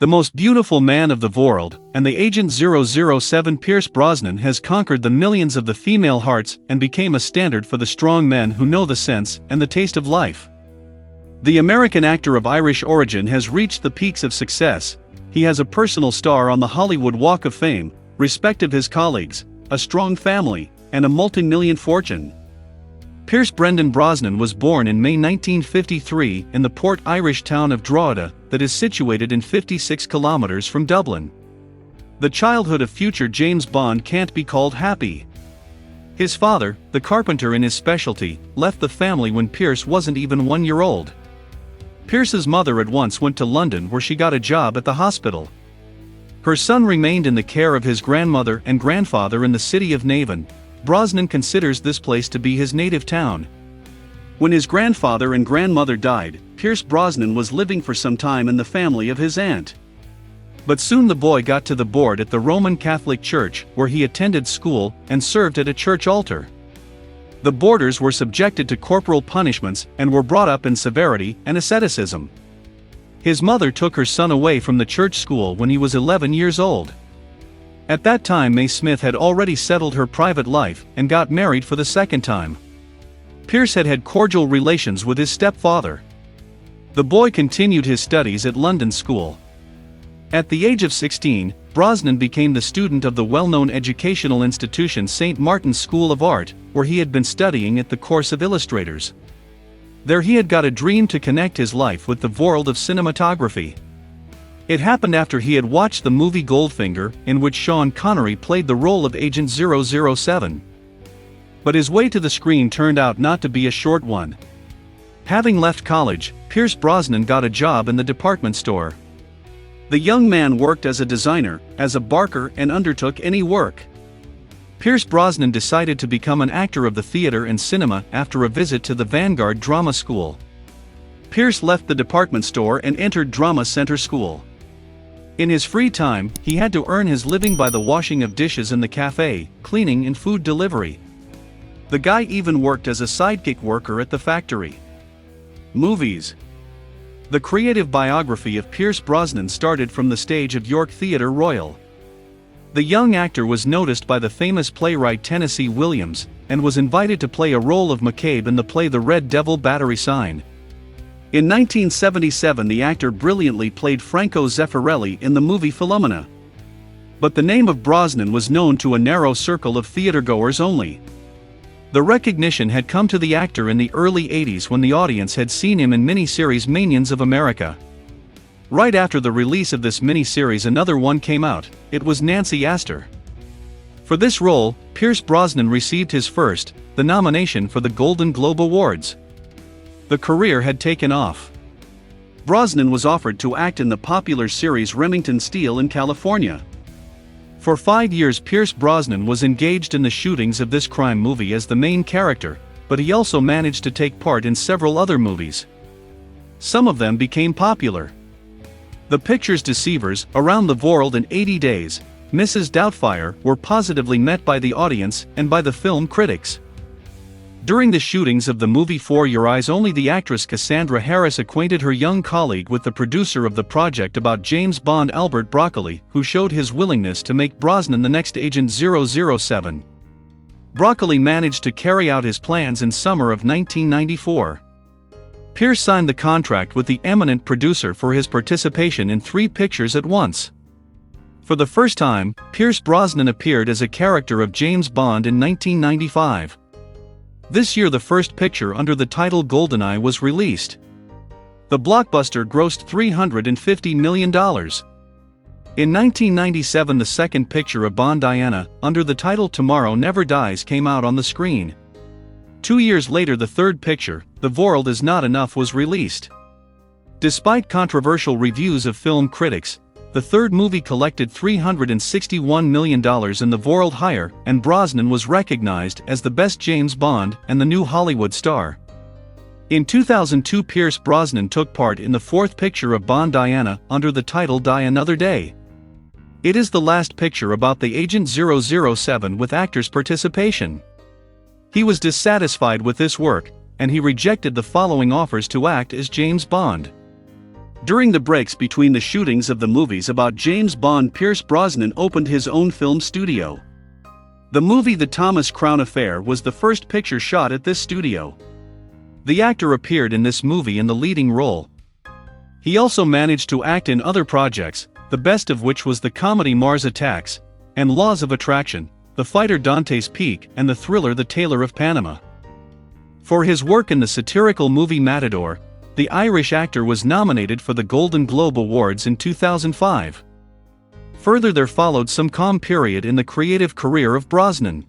The most beautiful man of the world, and the Agent 007 Pierce Brosnan has conquered the millions of the female hearts and became a standard for the strong men who know the sense and the taste of life. The American actor of Irish origin has reached the peaks of success. He has a personal star on the Hollywood Walk of Fame, respect of his colleagues, a strong family, and a multi-million fortune. Pierce Brendan Brosnan was born in May 1953 in the Port Irish town of Drogheda, that is situated in 56 kilometers from Dublin. The childhood of future James Bond can't be called happy. His father, the carpenter in his specialty, left the family when Pierce wasn't even 1 year old. Pierce's mother at once went to London where she got a job at the hospital. Her son remained in the care of his grandmother and grandfather in the city of Navan. Brosnan considers this place to be his native town. When his grandfather and grandmother died, Pierce Brosnan was living for some time in the family of his aunt. But soon the boy got to the board at the Roman Catholic Church, where he attended school and served at a church altar. The boarders were subjected to corporal punishments and were brought up in severity and asceticism. His mother took her son away from the church school when he was 11 years old. At that time May Smith had already settled her private life and got married for the second time. Pierce had had cordial relations with his stepfather. The boy continued his studies at London School. At the age of 16, Brosnan became the student of the well-known educational institution St. Martin's School of Art, where he had been studying at the course of illustrators. There he had got a dream to connect his life with the world of cinematography. It happened after he had watched the movie Goldfinger, in which Sean Connery played the role of Agent 007. But his way to the screen turned out not to be a short one. Having left college, Pierce Brosnan got a job in the department store. The young man worked as a designer, as a barker, and undertook any work. Pierce Brosnan decided to become an actor of the theater and cinema after a visit to the Vanguard Drama School. Pierce left the department store and entered Drama Center School. In his free time, he had to earn his living by the washing of dishes in the cafe, cleaning and food delivery. The guy even worked as a sidekick worker at the factory. Movies. The creative biography of Pierce Brosnan started from the stage of York Theatre Royal. The young actor was noticed by the famous playwright Tennessee Williams, and was invited to play a role of McCabe in the play The Red Devil Battery Sign. In 1977 the actor brilliantly played Franco Zeffirelli in the movie Philomena. But the name of Brosnan was known to a narrow circle of theatergoers only. The recognition had come to the actor in the early 80s when the audience had seen him in miniseries Minions of America. Right after the release of this miniseries another one came out. It was Nancy Astor. For this role, Pierce Brosnan received his first, the nomination for the Golden Globe Awards. The career had taken off. Brosnan was offered to act in the popular series Remington Steele in California. For 5 years Pierce Brosnan was engaged in the shootings of this crime movie as the main character, but he also managed to take part in several other movies. Some of them became popular. The pictures Deceivers, Around the World in 80 Days, Mrs. Doubtfire were positively met by the audience and by the film critics. During the shootings of the movie For Your Eyes Only, the actress Cassandra Harris acquainted her young colleague with the producer of the project about James Bond, Albert Broccoli, who showed his willingness to make Brosnan the next Agent 007. Broccoli managed to carry out his plans in summer of 1994. Pierce signed the contract with the eminent producer for his participation in 3 pictures at once. For the first time, Pierce Brosnan appeared as a character of James Bond in 1995. This year the first picture under the title GoldenEye was released. The blockbuster grossed $350 million. In 1997 the second picture of Bond, Diana, under the title Tomorrow Never Dies, came out on the screen. 2 years later the third picture, The World Is Not Enough, was released. Despite controversial reviews of film critics, the third movie collected $361 million in the world hire, and Brosnan was recognized as the best James Bond and the new Hollywood star. In 2002 Pierce Brosnan took part in the fourth picture of Bond, Diana, under the title Die Another Day. It is the last picture about the Agent 007 with actors' participation. He was dissatisfied with this work, and he rejected the following offers to act as James Bond. During the breaks between the shootings of the movies about James Bond, Pierce Brosnan opened his own film studio. The movie The Thomas Crown Affair was the first picture shot at this studio. The actor appeared in this movie in the leading role. He also managed to act in other projects, the best of which was the comedy Mars Attacks, and Laws of Attraction, the fighter Dante's Peak, and the thriller The Tailor of Panama. For his work in the satirical movie Matador, the Irish actor was nominated for the Golden Globe Awards in 2005. Further, there followed some calm period in the creative career of Brosnan.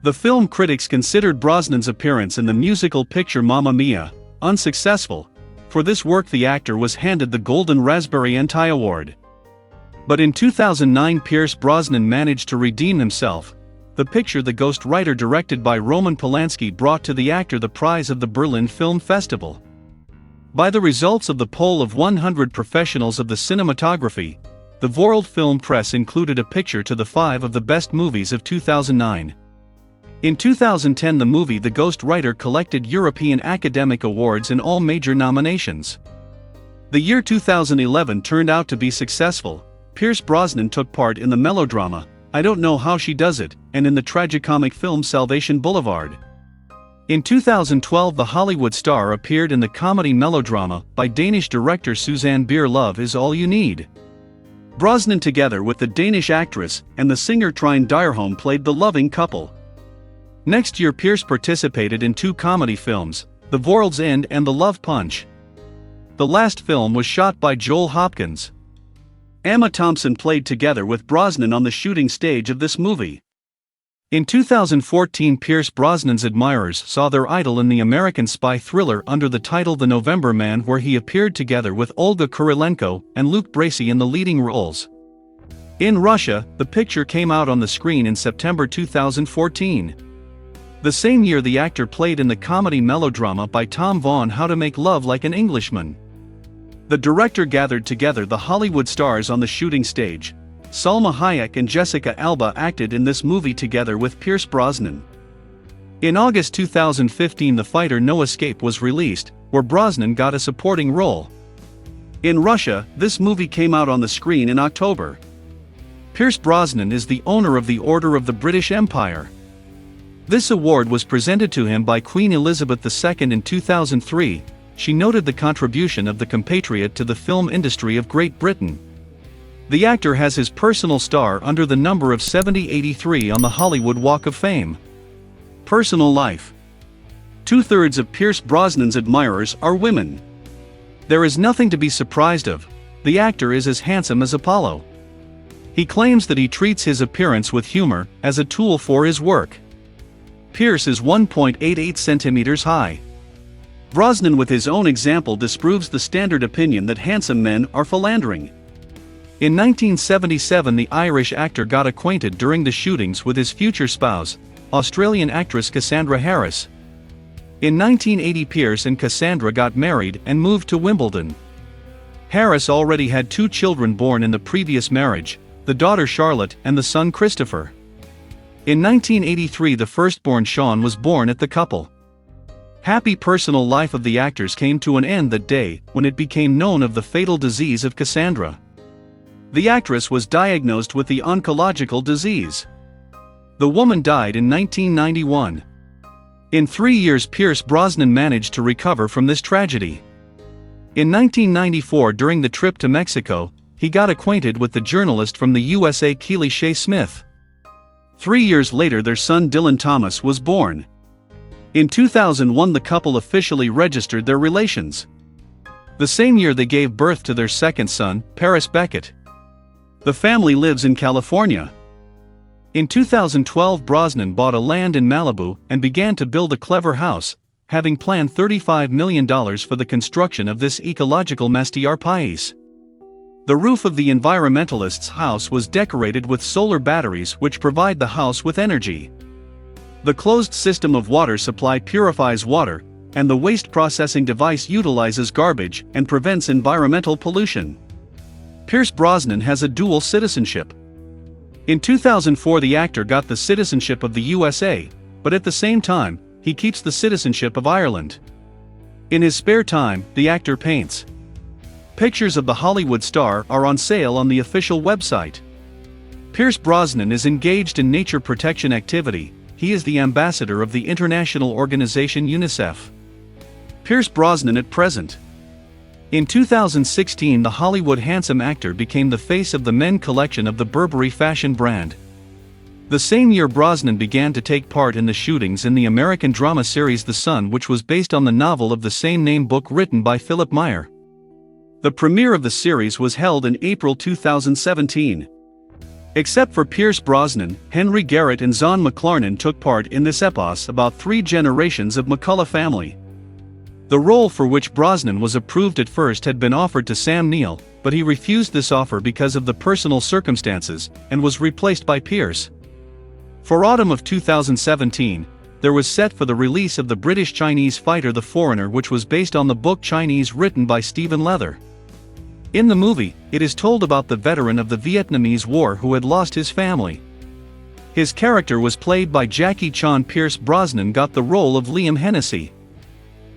The film critics considered Brosnan's appearance in the musical picture Mamma Mia unsuccessful. For this work the actor was handed the Golden Raspberry Anti-Award. But in 2009 Pierce Brosnan managed to redeem himself. The picture The Ghost Writer, directed by Roman Polanski, brought to the actor the prize of the Berlin Film Festival. By the results of the poll of 100 professionals of the cinematography, the World Film Press included a picture to the 5 of the best movies of 2009. In 2010 the movie The Ghost Writer collected European Academic Awards in all major nominations. The year 2011 turned out to be successful. Pierce Brosnan took part in the melodrama I Don't Know How She Does It, and in the tragicomic film Salvation Boulevard. In 2012 the Hollywood star appeared in the comedy melodrama by Danish director Susanne Bier Love Is All You Need. Brosnan, together with the Danish actress and the singer Trine Dyrholm, played the loving couple. Next year Pierce participated in 2 comedy films, The World's End and The Love Punch. The last film was shot by Joel Hopkins. Emma Thompson played together with Brosnan on the shooting stage of this movie. In 2014 Pierce Brosnan's admirers saw their idol in the American spy thriller under the title The November Man, where he appeared together with Olga Kurylenko and Luke Bracey in the leading roles. In Russia, the picture came out on the screen in September 2014. The same year the actor played in the comedy melodrama by Tom Vaughan How to Make Love Like an Englishman. The director gathered together the Hollywood stars on the shooting stage. Salma Hayek and Jessica Alba acted in this movie together with Pierce Brosnan. In August 2015 The Fighter No Escape was released, where Brosnan got a supporting role. In Russia, this movie came out on the screen in October. Pierce Brosnan is the owner of the Order of the British Empire. This award was presented to him by Queen Elizabeth II in 2003. She noted the contribution of the compatriot to the film industry of Great Britain. The actor has his personal star under the number of 7083 on the Hollywood Walk of Fame. Personal life. 2/3 of Pierce Brosnan's admirers are women. There is nothing to be surprised of. The actor is as handsome as Apollo. He claims that he treats his appearance with humor, as a tool for his work. Pierce is 1.88 centimeters high. Brosnan, with his own example, disproves the standard opinion that handsome men are philandering. In 1977 the Irish actor got acquainted during the shootings with his future spouse, Australian actress Cassandra Harris. In 1980 Pierce and Cassandra got married and moved to Wimbledon. Harris already had 2 children born in the previous marriage, the daughter Charlotte and the son Christopher. In 1983 the firstborn Sean was born at the couple. Happy personal life of the actors came to an end that day when it became known of the fatal disease of Cassandra. The actress was diagnosed with the oncological disease. The woman died in 1991. In 3 years Pierce Brosnan managed to recover from this tragedy. In 1994, during the trip to Mexico, he got acquainted with the journalist from the USA Keely Shea Smith. 3 years later their son Dylan Thomas was born. In 2001 the couple officially registered their relations. The same year they gave birth to their second son, Paris Beckett. The family lives in California. In 2012 Brosnan bought a land in Malibu and began to build a clever house, having planned $35 million for the construction of this ecological masterpiece. The roof of the environmentalist's house was decorated with solar batteries which provide the house with energy. The closed system of water supply purifies water, and the waste processing device utilizes garbage and prevents environmental pollution. Pierce Brosnan has a dual citizenship. In 2004 the actor got the citizenship of the USA, but at the same time, he keeps the citizenship of Ireland. In his spare time, the actor paints. Pictures of the Hollywood star are on sale on the official website. Pierce Brosnan is engaged in nature protection activity. He is the ambassador of the international organization UNICEF. Pierce Brosnan at present. In 2016, the Hollywood handsome actor became the face of the men collection of the Burberry fashion brand. The same year, Brosnan began to take part in the shootings in the American drama series The Sun, which was based on the novel of the same name book written by Philip Meyer. The premiere of the series was held in April 2017. Except for Pierce Brosnan, Henry Garrett and Zahn McLarnon took part in this epos about 3 generations of McCullough family. The role for which Brosnan was approved at first had been offered to Sam Neill, but he refused this offer because of the personal circumstances, and was replaced by Pierce. For autumn of 2017, there was set for the release of the British-Chinese fighter The Foreigner, which was based on the book Chinese written by Stephen Leather. In the movie, it is told about the veteran of the Vietnamese War who had lost his family. His character was played by Jackie Chan. Pierce Brosnan got the role of Liam Hennessy.